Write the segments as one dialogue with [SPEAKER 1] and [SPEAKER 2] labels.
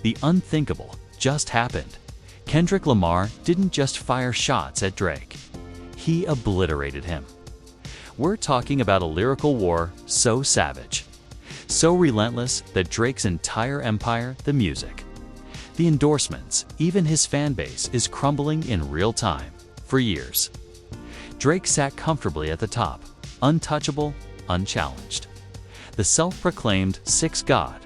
[SPEAKER 1] The unthinkable just happened. Kendrick Lamar didn't just fire shots at Drake. He obliterated him. We're talking about a lyrical war so savage, so relentless that Drake's entire empire, the music, the endorsements, even his fan base is crumbling in real time. For years, Drake sat comfortably at the top, untouchable, unchallenged, the self-proclaimed sixth god.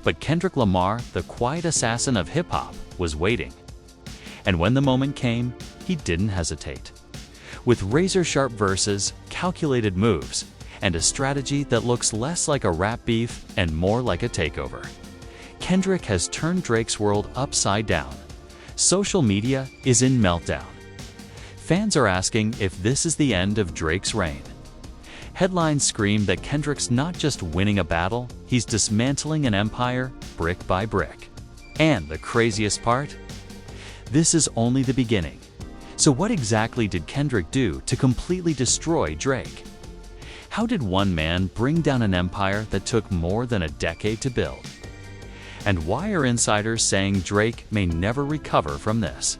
[SPEAKER 1] But Kendrick Lamar, the quiet assassin of hip-hop, was waiting. And when the moment came, he didn't hesitate. With razor-sharp verses, calculated moves, and a strategy that looks less like a rap beef and more like a takeover, Kendrick has turned Drake's world upside down. Social media is in meltdown. Fans are asking if this is the end of Drake's reign. Headlines scream that Kendrick's not just winning a battle, he's dismantling an empire brick by brick. And the craziest part? This is only the beginning. So what exactly did Kendrick do to completely destroy Drake? How did one man bring down an empire that took more than a decade to build? And why are insiders saying Drake may never recover from this?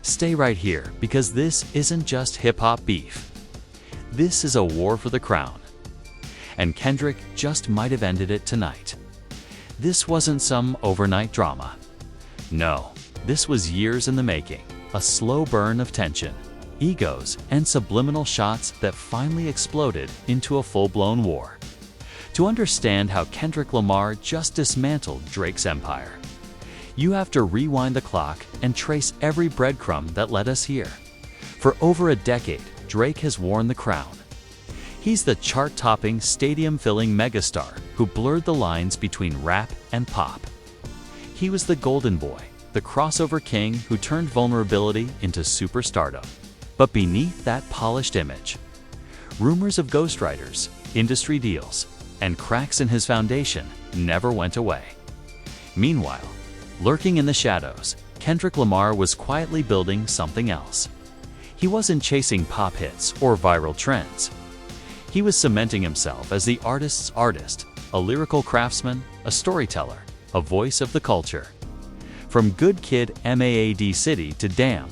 [SPEAKER 1] Stay right here, because this isn't just hip-hop beef. This is a war for the crown. And Kendrick just might have ended it tonight. This wasn't some overnight drama. No, this was years in the making, a slow burn of tension, egos, and subliminal shots that finally exploded into a full-blown war. To understand how Kendrick Lamar just dismantled Drake's empire, you have to rewind the clock and trace every breadcrumb that led us here. For over a decade, Drake has worn the crown. He's the chart-topping, stadium-filling megastar who blurred the lines between rap and pop. He was the golden boy, the crossover king who turned vulnerability into superstardom. But beneath that polished image, rumors of ghostwriters, industry deals, and cracks in his foundation never went away. Meanwhile, lurking in the shadows, Kendrick Lamar was quietly building something else. He wasn't chasing pop hits or viral trends. He was cementing himself as the artist's artist, a lyrical craftsman, a storyteller, a voice of the culture. From Good Kid, Mad City to Damn,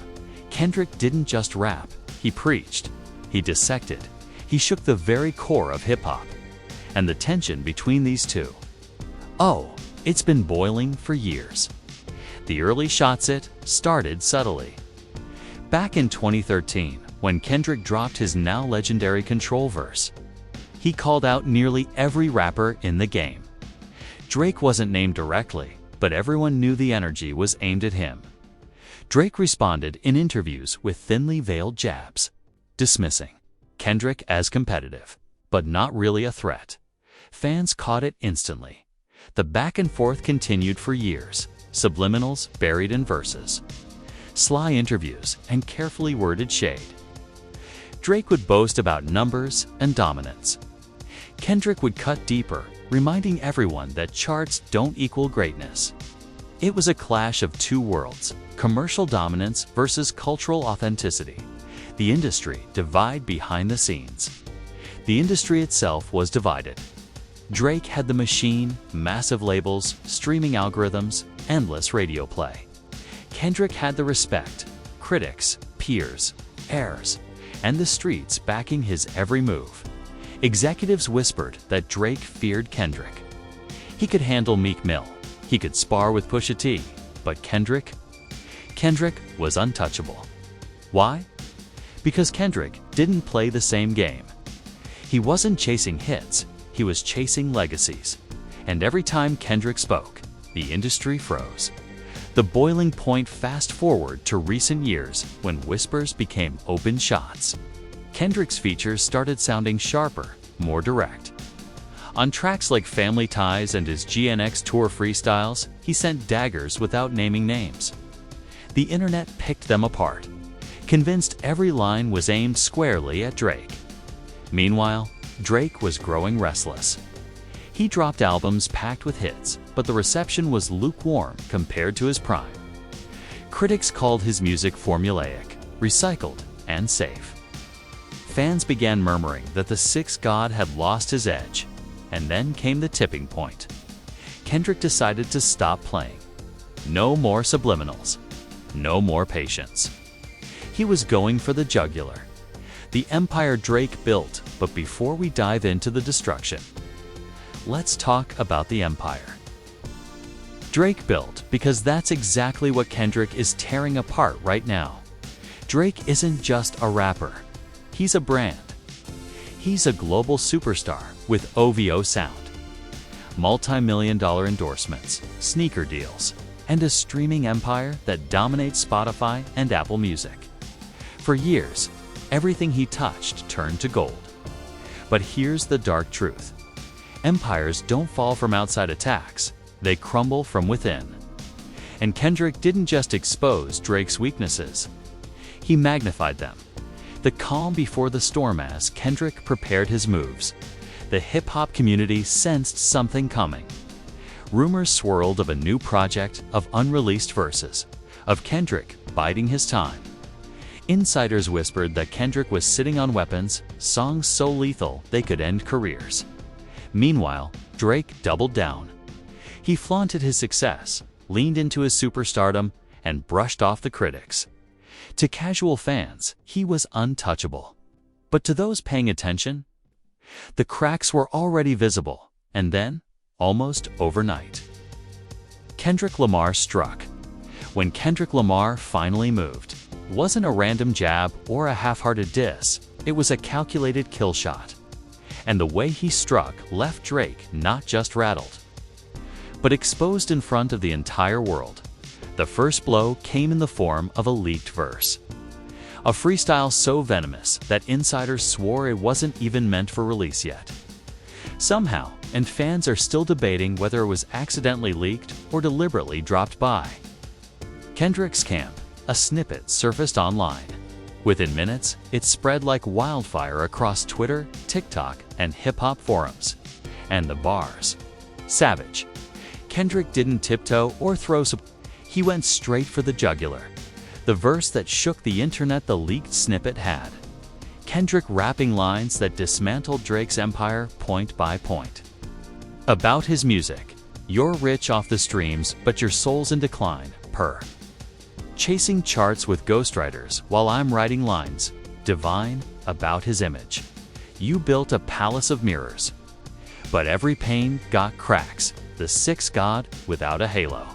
[SPEAKER 1] Kendrick didn't just rap, he preached, he dissected, he shook the very core of hip-hop. And the tension between these two, oh, it's been boiling for years. The early shots started subtly. Back in 2013, when Kendrick dropped his now legendary Control verse, he called out nearly every rapper in the game. Drake wasn't named directly, but everyone knew the energy was aimed at him. Drake responded in interviews with thinly veiled jabs, dismissing Kendrick as competitive, but not really a threat. Fans caught it instantly. The back and forth continued for years, subliminals buried in verses, sly interviews, and carefully worded shade. Drake would boast about numbers and dominance. Kendrick would cut deeper, reminding everyone that charts don't equal greatness. It was a clash of two worlds, commercial dominance versus cultural authenticity. The industry divide behind the scenes. The industry itself was divided. Drake had the machine, massive labels, streaming algorithms, endless radio play. Kendrick had the respect, critics, peers, heirs, and the streets backing his every move. Executives whispered that Drake feared Kendrick. He could handle Meek Mill, he could spar with Pusha T, but Kendrick was untouchable. Why? Because Kendrick didn't play the same game. He wasn't chasing hits, he was chasing legacies. And every time Kendrick spoke, the industry froze. The boiling point fast forward to recent years when whispers became open shots. Kendrick's features started sounding sharper, more direct. On tracks like Family Ties and his GNX Tour freestyles, he sent daggers without naming names. The internet picked them apart, convinced every line was aimed squarely at Drake. Meanwhile, Drake was growing restless. He dropped albums packed with hits, but the reception was lukewarm compared to his prime. Critics called his music formulaic, recycled, and safe. Fans began murmuring that the sixth god had lost his edge, and then came the tipping point. Kendrick decided to stop playing, No more subliminals. No more patience. He was going for the jugular. The empire Drake built, but before we dive into the destruction, let's talk about the empire Drake built, because that's exactly what Kendrick is tearing apart right now. Drake isn't just a rapper. He's a brand. He's a global superstar with OVO sound, multi-million-dollar endorsements, sneaker deals, and a streaming empire that dominates Spotify and Apple Music. For years, everything he touched turned to gold. But here's the dark truth. Empires don't fall from outside attacks, they crumble from within. And Kendrick didn't just expose Drake's weaknesses, he magnified them. The calm before the storm. As Kendrick prepared his moves, the hip-hop community sensed something coming. Rumors swirled of a new project, of unreleased verses, of Kendrick biding his time. Insiders whispered that Kendrick was sitting on weapons, songs so lethal they could end careers. Meanwhile, Drake doubled down. He flaunted his success, leaned into his superstardom, and brushed off the critics. To casual fans, he was untouchable. But to those paying attention, the cracks were already visible, and then, almost overnight, Kendrick Lamar struck. When Kendrick Lamar finally moved, it wasn't a random jab or a half-hearted diss, it was a calculated kill shot. And the way he struck left Drake not just rattled, but exposed in front of the entire world. The first blow came in the form of a leaked verse. A freestyle so venomous that insiders swore it wasn't even meant for release yet. Somehow, and fans are still debating whether it was accidentally leaked or deliberately dropped by Kendrick's camp, a snippet surfaced online. Within minutes, it spread like wildfire across Twitter, TikTok, and hip-hop forums. And the bars. Savage. Kendrick didn't tiptoe or throw he went straight for the jugular. The verse that shook the internet the leaked snippet had. Kendrick rapping lines that dismantled Drake's empire point by point. About his music. You're rich off the streams, but your soul's in decline, per. Chasing charts with ghostwriters while I'm writing lines. Divine. About his image. You built a palace of mirrors, but every pane got cracks. The sixth god without a halo.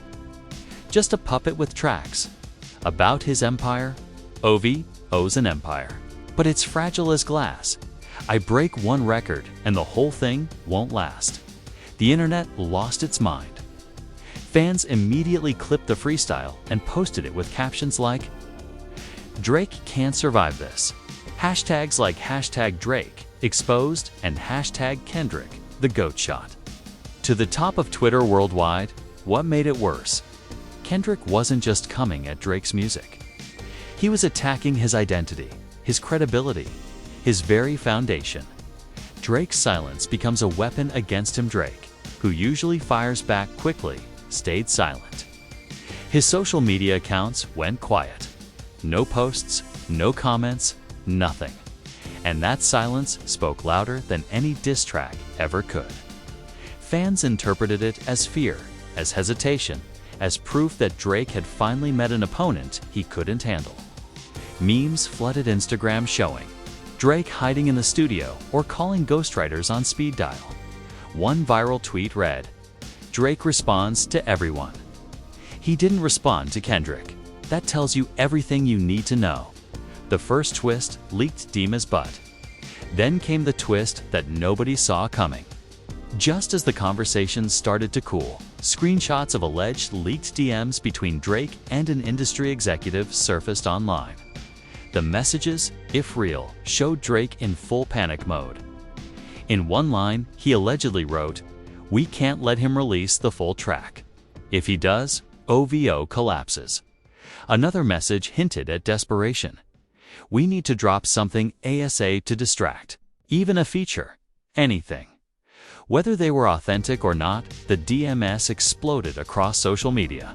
[SPEAKER 1] Just a puppet with tracks. About his empire. OVO's an empire, but it's fragile as glass. I break one record and the whole thing won't last. The internet lost its mind. Fans immediately clipped the freestyle and posted it with captions like, "Drake can't survive this." Hashtags like #Drake, exposed, and #Kendrick, the goat shot. To the top of Twitter worldwide, what made it worse? Kendrick wasn't just coming at Drake's music. He was attacking his identity, his credibility, his very foundation. Drake's silence becomes a weapon against him. Drake, who usually fires back quickly, stayed silent. His social media accounts went quiet. No posts, no comments, nothing. And that silence spoke louder than any diss track ever could. Fans interpreted it as fear, as hesitation, as proof that Drake had finally met an opponent he couldn't handle. Memes flooded Instagram showing Drake hiding in the studio or calling ghostwriters on speed dial. One viral tweet read, "Drake responds to everyone." He didn't respond to Kendrick. That tells you everything you need to know. The first twist leaked Dima's butt. Then came the twist that nobody saw coming. Just as the conversation started to cool, screenshots of alleged leaked DMs between Drake and an industry executive surfaced online. The messages, if real, showed Drake in full panic mode. In one line, he allegedly wrote, "We can't let him release the full track. If he does, OVO collapses." Another message hinted at desperation. "We need to drop something ASAP to distract. Even a feature. Anything." Whether they were authentic or not, the DMs exploded across social media.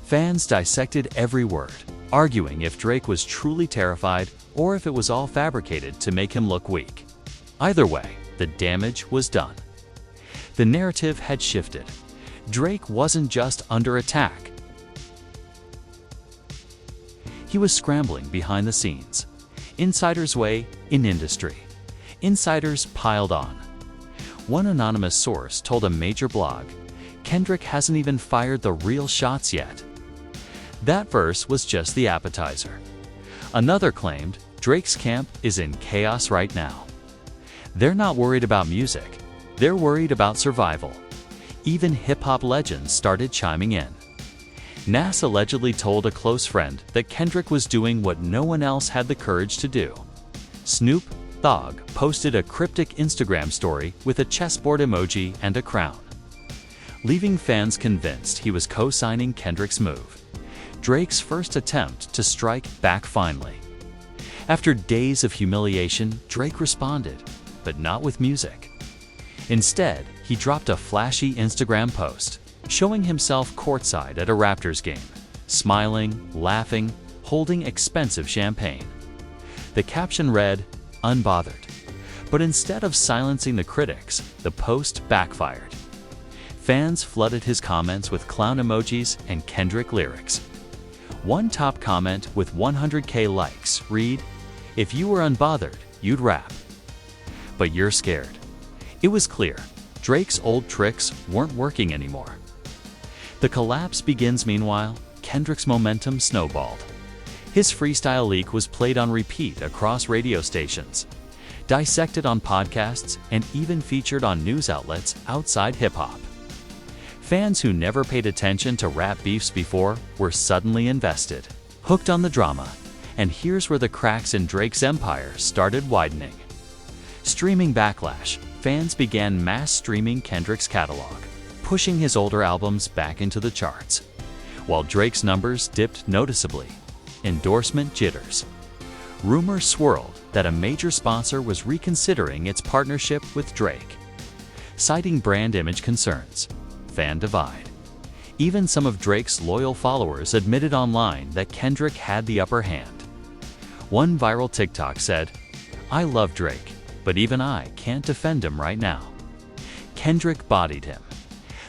[SPEAKER 1] Fans dissected every word, arguing if Drake was truly terrified or if it was all fabricated to make him look weak. Either way, the damage was done. The narrative had shifted. Drake wasn't just under attack, He was scrambling behind the scenes. Insider's way in industry. Insiders piled on. One anonymous source told a major blog, "Kendrick hasn't even fired the real shots yet." That verse was just the appetizer. Another claimed, Drake's camp is in chaos right now. They're not worried about music, they're worried about survival. Even hip-hop legends started chiming in. Nas allegedly told a close friend that Kendrick was doing what no one else had the courage to do. Snoop Dogg posted a cryptic Instagram story with a chessboard emoji and a crown, leaving fans convinced he was co-signing Kendrick's move. Drake's first attempt to strike back finally. After days of humiliation, Drake responded, but not with music. Instead, he dropped a flashy Instagram post, showing himself courtside at a Raptors game, smiling, laughing, holding expensive champagne. The caption read, "Unbothered." But instead of silencing the critics, the post backfired. Fans flooded his comments with clown emojis and Kendrick lyrics. One top comment with 100K likes read, "If you were unbothered, you'd rap. But you're scared." It was clear, Drake's old tricks weren't working anymore. The collapse begins meanwhile, Kendrick's momentum snowballed. His freestyle leak was played on repeat across radio stations, dissected on podcasts, and even featured on news outlets outside hip-hop. Fans who never paid attention to rap beefs before were suddenly invested, hooked on the drama, and here's where the cracks in Drake's empire started widening. Streaming backlash, fans began mass streaming Kendrick's catalog, pushing his older albums back into the charts. While Drake's numbers dipped noticeably, endorsement jitters. Rumors swirled that a major sponsor was reconsidering its partnership with Drake, citing brand image concerns. Fan divide. Even some of Drake's loyal followers admitted online that Kendrick had the upper hand. One viral TikTok said, "I love Drake, but even I can't defend him right now." Kendrick bodied him.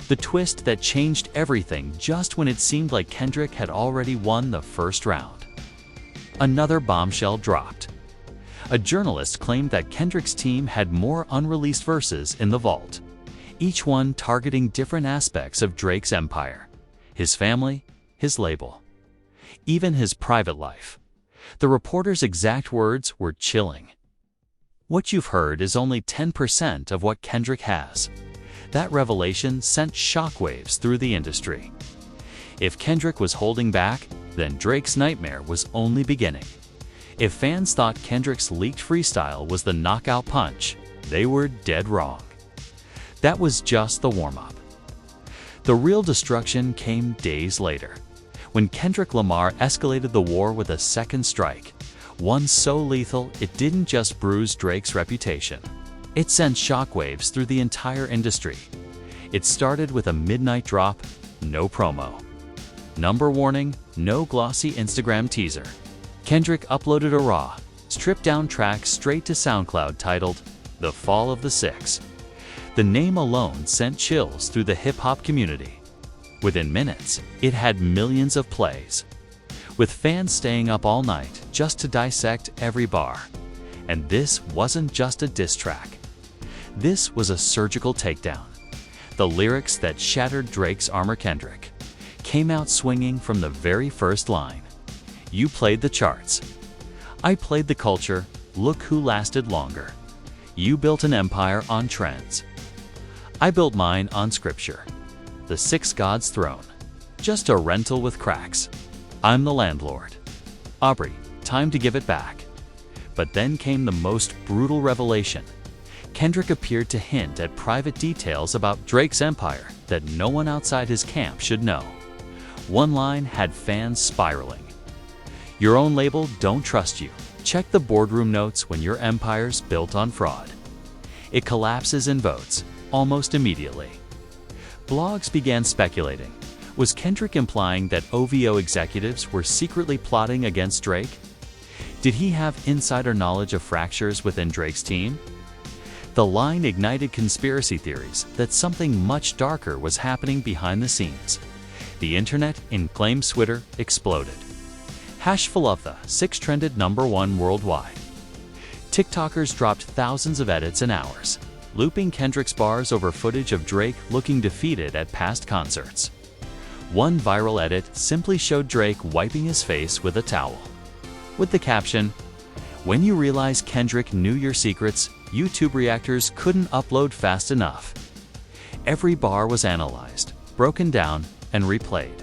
[SPEAKER 1] The twist that changed everything just when it seemed like Kendrick had already won the first round. Another bombshell dropped. A journalist claimed that Kendrick's team had more unreleased verses in the vault, each one targeting different aspects of Drake's empire, his family, his label, even his private life. The reporter's exact words were chilling. "What you've heard is only 10% of what Kendrick has." That revelation sent shockwaves through the industry. If Kendrick was holding back, then Drake's nightmare was only beginning. If fans thought Kendrick's leaked freestyle was the knockout punch, they were dead wrong. That was just the warm-up. The real destruction came days later, when Kendrick Lamar escalated the war with a second strike, one so lethal it didn't just bruise Drake's reputation. It sent shockwaves through the entire industry. It started with a midnight drop, no promo. Number warning, no glossy Instagram teaser. Kendrick uploaded a raw, stripped-down track straight to SoundCloud titled, "The Fall of the Six." The name alone sent chills through the hip-hop community. Within minutes, it had millions of plays, with fans staying up all night just to dissect every bar. And this wasn't just a diss track. This was a surgical takedown. The lyrics that shattered Drake's armor. Kendrick came out swinging from the very first line. "You played the charts. I played the culture. Look who lasted longer. You built an empire on trends. I built mine on scripture. The six gods' throne. Just a rental with cracks. I'm the landlord. Aubrey, time to give it back." But then came the most brutal revelation. Kendrick appeared to hint at private details about Drake's empire that no one outside his camp should know. One line had fans spiraling. "Your own label don't trust you. Check the boardroom notes when your empire's built on fraud." It collapses in votes, almost immediately. Blogs began speculating. Was Kendrick implying that OVO executives were secretly plotting against Drake? Did he have insider knowledge of fractures within Drake's team? The line ignited conspiracy theories that something much darker was happening behind the scenes. The internet in Claim Twitter exploded. Full of the 6 trended #1 worldwide. TikTokers dropped thousands of edits in hours, looping Kendrick's bars over footage of Drake looking defeated at past concerts. One viral edit simply showed Drake wiping his face with a towel, with the caption, "When you realize Kendrick knew your secrets, YouTube reactors couldn't upload fast enough." Every bar was analyzed, broken down, and replayed.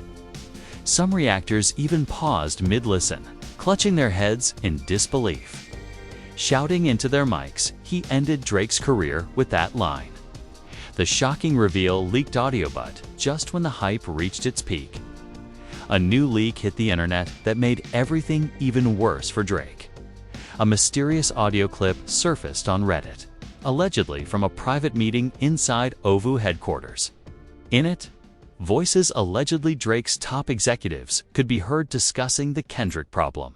[SPEAKER 1] Some reactors even paused mid-listen, clutching their heads in disbelief. Shouting into their mics, he ended Drake's career with that line. The shocking reveal leaked audio but just when the hype reached its peak. A new leak hit the internet that made everything even worse for Drake. A mysterious audio clip surfaced on Reddit, allegedly from a private meeting inside OVU headquarters. In it, voices allegedly Drake's top executives could be heard discussing the Kendrick problem.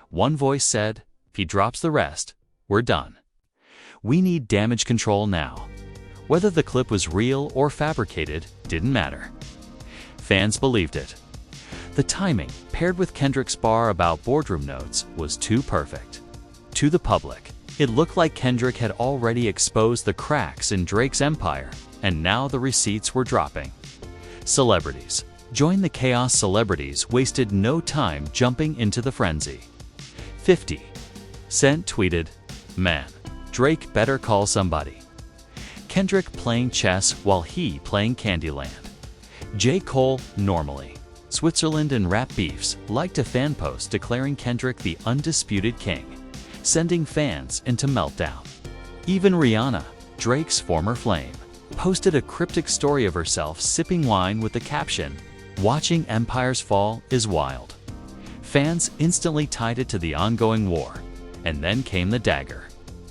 [SPEAKER 1] One voice said, "If he drops the rest, we're done. We need damage control now." Whether the clip was real or fabricated didn't matter. Fans believed it. The timing, paired with Kendrick's bar about boardroom notes, was too perfect. To the public, it looked like Kendrick had already exposed the cracks in Drake's empire, and now the receipts were dropping. Celebrities. Join the chaos. Celebrities wasted no time jumping into the frenzy. 50 Cent tweeted, "Man, Drake better call somebody." Kendrick playing chess while he playing Candyland. J. Cole normally. Switzerland and rap beefs liked a fan post declaring Kendrick the undisputed king, sending fans into meltdown. Even Rihanna, Drake's former flame, posted a cryptic story of herself sipping wine with the caption, "Watching empires fall is wild." Fans instantly tied it to the ongoing war, and then came the dagger.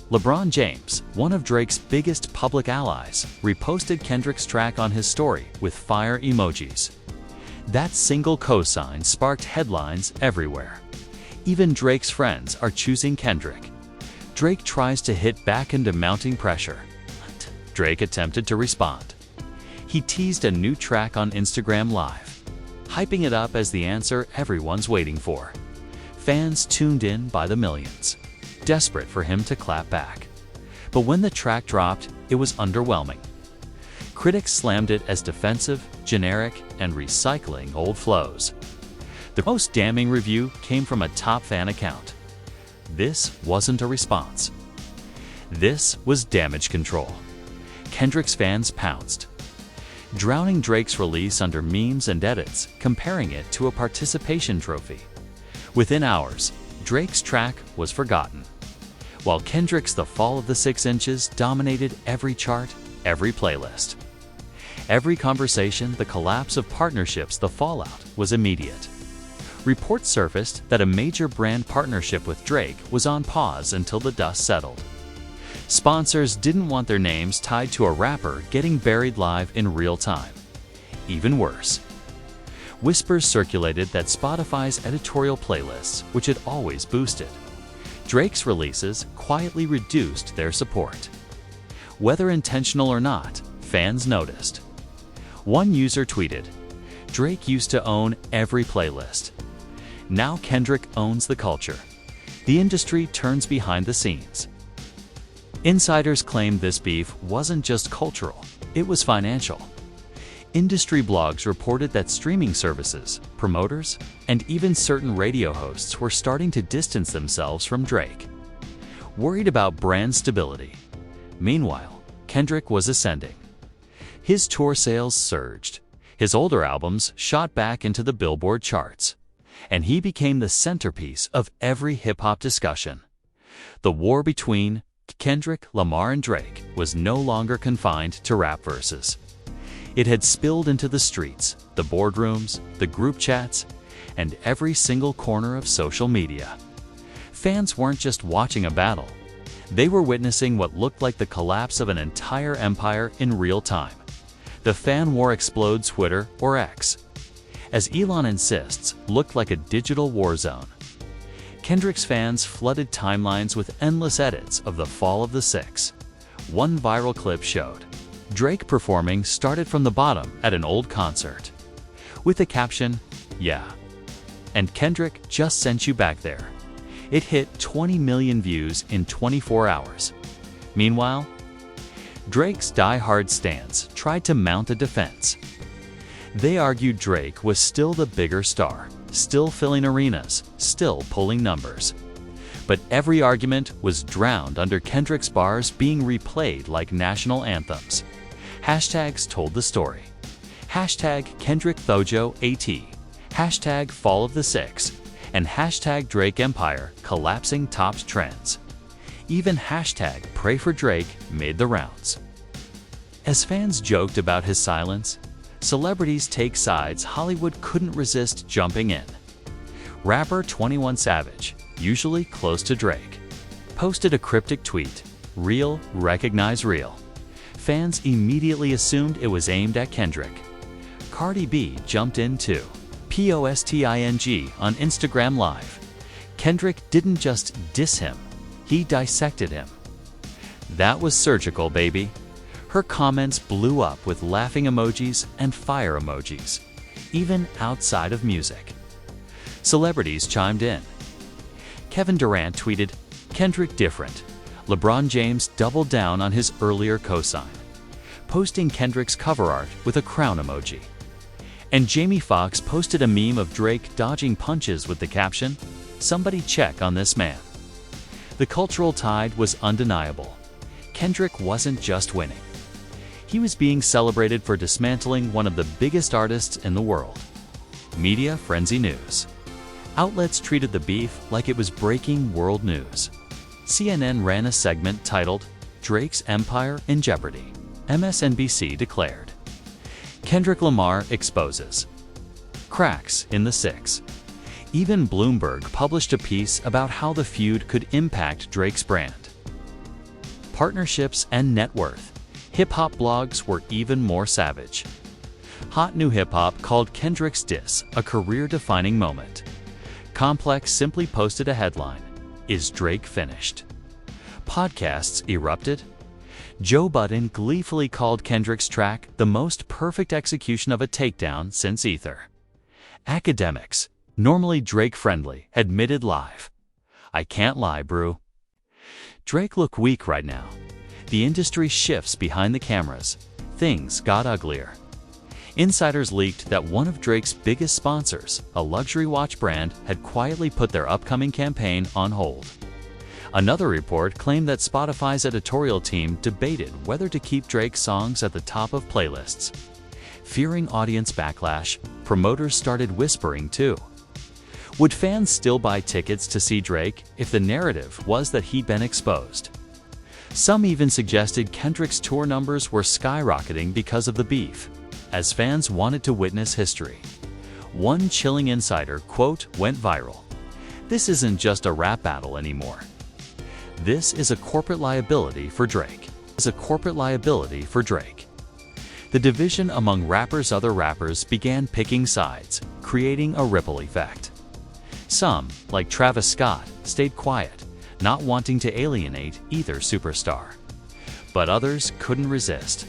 [SPEAKER 1] LeBron James, one of Drake's biggest public allies, reposted Kendrick's track on his story with fire emojis. That single cosign sparked headlines everywhere. Even Drake's friends are choosing Kendrick. Drake tries to hit back into mounting pressure. Drake attempted to respond. He teased a new track on Instagram Live, hyping it up as the answer everyone's waiting for. Fans tuned in by the millions, desperate for him to clap back. But when the track dropped, it was underwhelming. Critics slammed it as defensive, generic, and recycling old flows. The most damning review came from a top fan account. This wasn't a response. This was damage control. Kendrick's fans pounced, drowning Drake's release under memes and edits, comparing it to a participation trophy. Within hours, Drake's track was forgotten, while Kendrick's The Fall of the 6 Inches dominated every chart, every playlist. Every conversation, the collapse of partnerships, the fallout was immediate. Reports surfaced that a major brand partnership with Drake was on pause until the dust settled. Sponsors didn't want their names tied to a rapper getting buried live in real time. Even worse, whispers circulated that Spotify's editorial playlists, which had always boosted Drake's releases, quietly reduced their support. Whether intentional or not, fans noticed. One user tweeted, "Drake used to own every playlist. Now Kendrick owns the culture. The industry turns behind the scenes." Insiders claimed this beef wasn't just cultural, it was financial. Industry blogs reported that streaming services, promoters, and even certain radio hosts were starting to distance themselves from Drake, worried about brand stability. Meanwhile, Kendrick was ascending. His tour sales surged, his older albums shot back into the Billboard charts, and he became the centerpiece of every hip-hop discussion. The war between Kendrick Lamar and Drake was no longer confined to rap verses. It had spilled into the streets, the boardrooms, the group chats, and every single corner of social media. Fans weren't just watching a battle. They were witnessing what looked like the collapse of an entire empire in real time. The fan war explodes Twitter or X, as Elon insists, looked like a digital war zone. Kendrick's fans flooded timelines with endless edits of The Fall of the 6. One viral clip showed Drake performing started from the bottom at an old concert, with the caption, "Yeah, and Kendrick just sent you back there. It hit 20 million views in 24 hours. Meanwhile, Drake's die-hard stans tried to mount a defense. They argued Drake was still the bigger star, still filling arenas, still pulling numbers. But every argument was drowned under Kendrick's bars being replayed like national anthems. Hashtags told the story. Hashtag Kendrick Thojo AT, hashtag Fall of the Six, and hashtag Drake Empire collapsing topped trends. Even hashtag Pray for Drake made the rounds. As fans joked about his silence, celebrities take sides Hollywood couldn't resist jumping in. Rapper 21 Savage, usually close to Drake, posted a cryptic tweet, "Real, recognize real." Fans immediately assumed it was aimed at Kendrick. Cardi B jumped in too. Posting on Instagram Live. Kendrick didn't just diss him, he dissected him. That was surgical, baby. Her comments blew up with laughing emojis and fire emojis, even outside of music. Celebrities chimed in. Kevin Durant tweeted, "Kendrick different." LeBron James doubled down on his earlier cosign, posting Kendrick's cover art with a crown emoji. And Jamie Foxx posted a meme of Drake dodging punches with the caption, "Somebody check on this man." The cultural tide was undeniable. Kendrick wasn't just winning. He was being celebrated for dismantling one of the biggest artists in the world. Media frenzy news. Outlets treated the beef like it was breaking world news. CNN ran a segment titled, "Drake's Empire in Jeopardy." MSNBC declared. Kendrick Lamar exposes cracks in the Six. Even Bloomberg published a piece about how the feud could impact Drake's brand. Partnerships and net worth. Hip-hop blogs were even more savage. Hot New Hip Hop called Kendrick's diss a career-defining moment. Complex simply posted a headline, "Is Drake finished?" Podcasts erupted. Joe Budden gleefully called Kendrick's track the most perfect execution of a takedown since Ether. Academics, normally Drake-friendly, admitted live, "I can't lie, brew. Drake look weak right now." The industry shifts behind the cameras. Things got uglier. Insiders leaked that one of Drake's biggest sponsors, a luxury watch brand, had quietly put their upcoming campaign on hold. Another report claimed that Spotify's editorial team debated whether to keep Drake's songs at the top of playlists. Fearing audience backlash, promoters started whispering too. Would fans still buy tickets to see Drake if the narrative was that he'd been exposed? Some even suggested Kendrick's tour numbers were skyrocketing because of the beef, as fans wanted to witness history. One chilling insider quote went viral, "This isn't just a rap battle anymore. This is a corporate liability for Drake." The division among other rappers began picking sides, creating a ripple effect. Some, like Travis Scott, stayed quiet, not wanting to alienate either superstar. But others couldn't resist.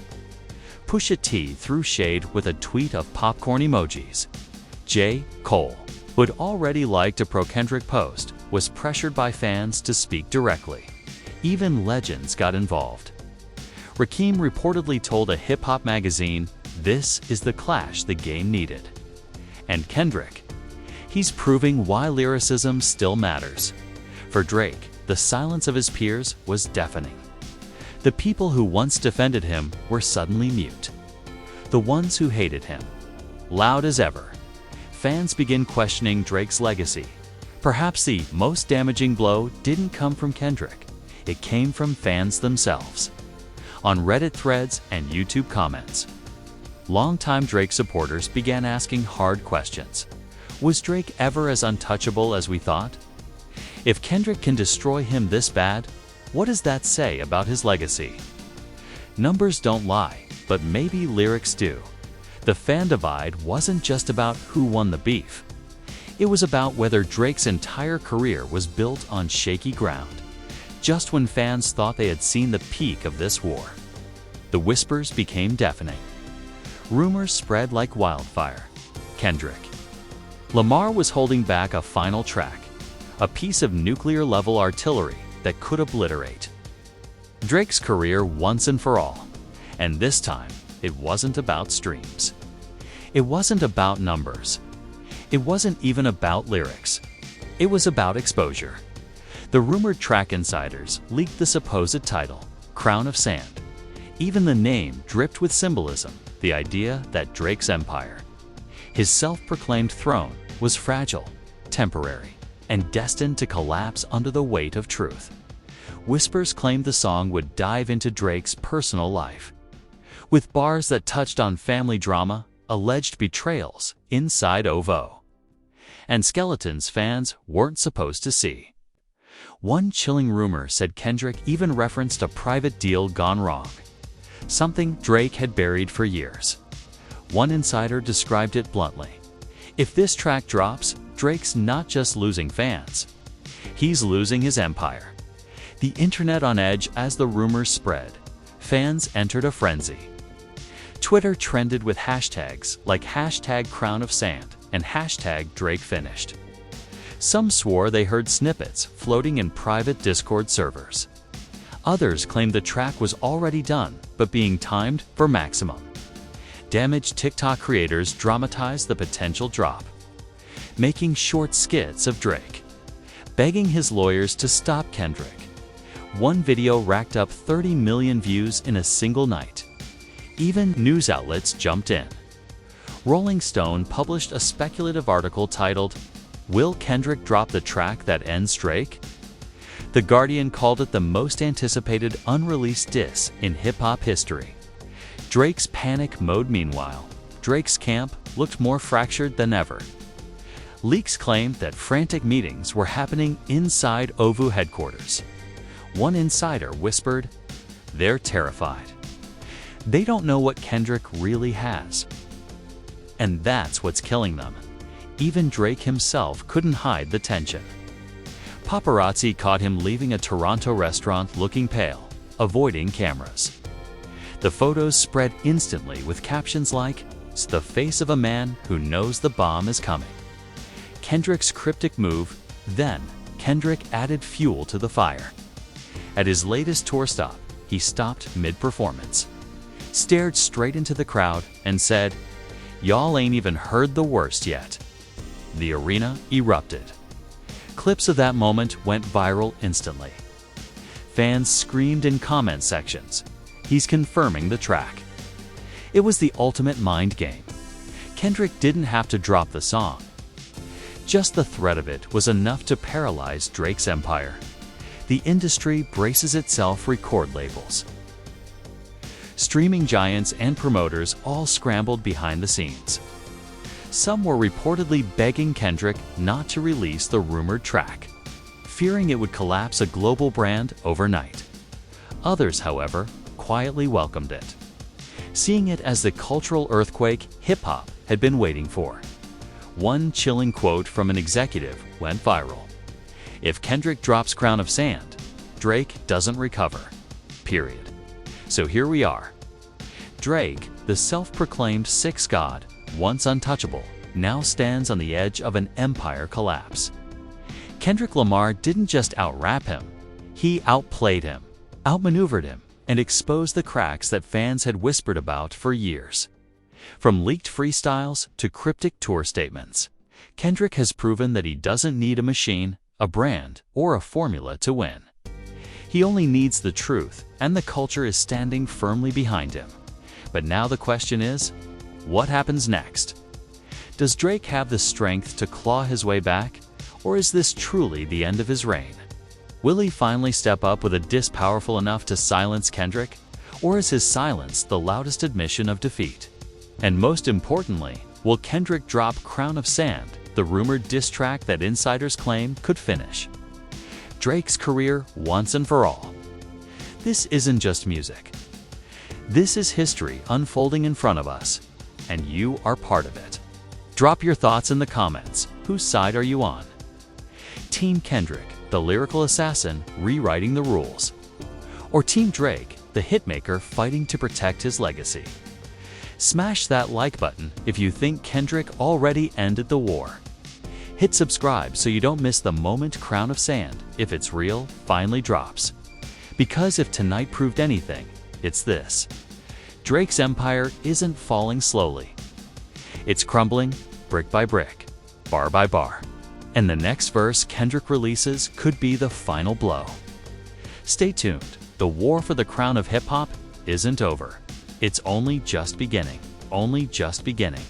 [SPEAKER 1] Pusha T threw shade with a tweet of popcorn emojis. J. Cole, who'd already liked a pro-Kendrick post, was pressured by fans to speak directly. Even legends got involved. Rakim reportedly told a hip-hop magazine, "This is the clash the game needed." And Kendrick, he's proving why lyricism still matters. For Drake, the silence of his peers was deafening. The people who once defended him were suddenly mute. The ones who hated him, loud as ever. Fans begin questioning Drake's legacy. Perhaps the most damaging blow didn't come from Kendrick. It came from fans themselves. On Reddit threads and YouTube comments, longtime Drake supporters began asking hard questions. Was Drake ever as untouchable as we thought? If Kendrick can destroy him this bad, what does that say about his legacy? Numbers don't lie, but maybe lyrics do. The fan divide wasn't just about who won the beef. It was about whether Drake's entire career was built on shaky ground. Just when fans thought they had seen the peak of this war, the whispers became deafening. Rumors spread like wildfire. Kendrick. Lamar was holding back a final track, a piece of nuclear-level artillery that could obliterate Drake's career once and for all. And this time, it wasn't about streams. It wasn't about numbers. It wasn't even about lyrics. It was about exposure. The rumored track insiders leaked the supposed title, Crown of Sand. Even the name dripped with symbolism, the idea that Drake's empire, his self-proclaimed throne, was fragile, temporary, and destined to collapse under the weight of truth. Whispers claimed the song would dive into Drake's personal life, with bars that touched on family drama, alleged betrayals inside OVO, and skeletons fans weren't supposed to see. One chilling rumor said Kendrick even referenced a private deal gone wrong, something Drake had buried for years. One insider described it bluntly: if this track drops, Drake's not just losing fans, he's losing his empire. The internet on edge as the rumors spread. Fans entered a frenzy. Twitter trended with hashtags like #CrownOfSand and #DrakeFinished. Some swore they heard snippets floating in private Discord servers. Others claimed the track was already done, but being timed for maximum. Damaged TikTok creators dramatized the potential drop, making short skits of Drake, begging his lawyers to stop Kendrick. One video racked up 30 million views in a single night. Even news outlets jumped in. Rolling Stone published a speculative article titled, "Will Kendrick drop the track that ends Drake?" The Guardian called it the most anticipated unreleased diss in hip-hop history. Drake's panic mode. Meanwhile, Drake's camp looked more fractured than ever. Leaks claimed that frantic meetings were happening inside OVO headquarters. One insider whispered, "They're terrified. They don't know what Kendrick really has." And that's what's killing them. Even Drake himself couldn't hide the tension. Paparazzi caught him leaving a Toronto restaurant looking pale, avoiding cameras. The photos spread instantly with captions like, "It's the face of a man who knows the bomb is coming." Kendrick's cryptic move. Then, Kendrick added fuel to the fire. At his latest tour stop, he stopped mid-performance, stared straight into the crowd, and said, "Y'all ain't even heard the worst yet." The arena erupted. Clips of that moment went viral instantly. Fans screamed in comment sections, "He's confirming the track." It was the ultimate mind game. Kendrick didn't have to drop the song. Just the threat of it was enough to paralyze Drake's empire. The industry braces itself. Record labels, streaming giants, and promoters all scrambled behind the scenes. Some were reportedly begging Kendrick not to release the rumored track, fearing it would collapse a global brand overnight. Others, however, quietly welcomed it, seeing it as the cultural earthquake hip-hop had been waiting for. One chilling quote from an executive went viral: "If Kendrick drops Crown of Sand, Drake doesn't recover. Period." So here we are. Drake, the self-proclaimed sixth god, once untouchable, now stands on the edge of an empire collapse. Kendrick Lamar didn't just out-rap him, he outplayed him, outmaneuvered him, and exposed the cracks that fans had whispered about for years. From leaked freestyles to cryptic tour statements, Kendrick has proven that he doesn't need a machine, a brand, or a formula to win. He only needs the truth, and the culture is standing firmly behind him. But now the question is, what happens next? Does Drake have the strength to claw his way back, or is this truly the end of his reign? Will he finally step up with a diss powerful enough to silence Kendrick, or is his silence the loudest admission of defeat? And most importantly, will Kendrick drop Crown of Sand, the rumored diss track that insiders claim could finish Drake's career once and for all? This isn't just music. This is history unfolding in front of us, and you are part of it. Drop your thoughts in the comments. Whose side are you on? Team Kendrick, the lyrical assassin rewriting the rules, or Team Drake, the hitmaker fighting to protect his legacy? Smash that like button if you think Kendrick already ended the war. Hit subscribe so you don't miss the moment Crown of Sand, if it's real, finally drops. Because if tonight proved anything, it's this: Drake's empire isn't falling slowly. It's crumbling brick by brick, bar by bar. And the next verse Kendrick releases could be the final blow. Stay tuned. The war for the crown of hip-hop isn't over. It's only just beginning. Only just beginning.